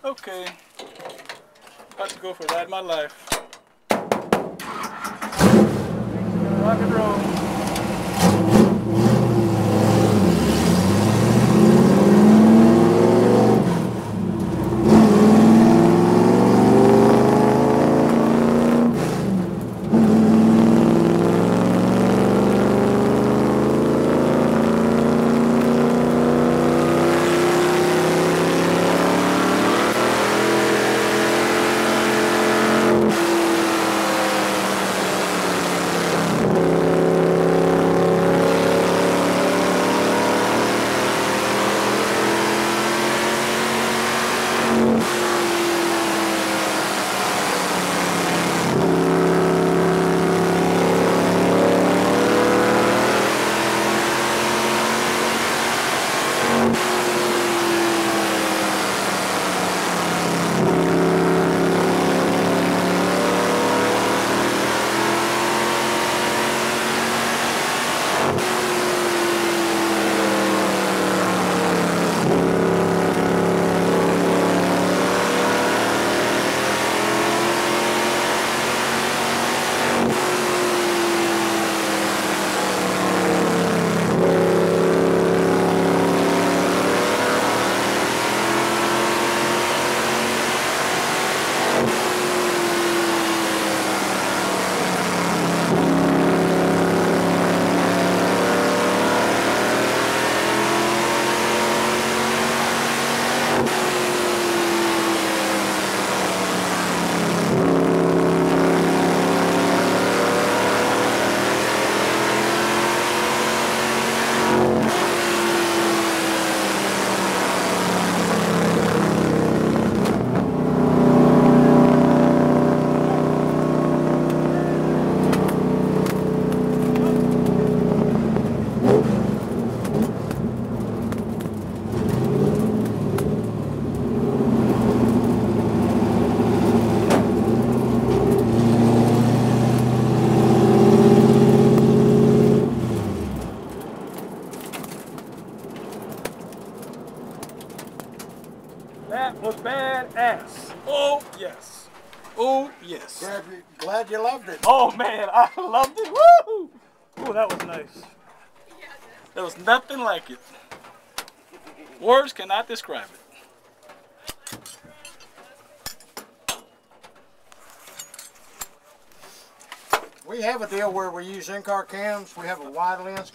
Okay, about to go for a ride of my life. Rock and roll. That was badass. Oh, yes. Oh, yes. Glad you loved it. Oh, man, I loved it. Woo! Oh, that was nice. There was nothing like it. Words cannot describe it. We have a deal where we use in-car cams. We have a wide lens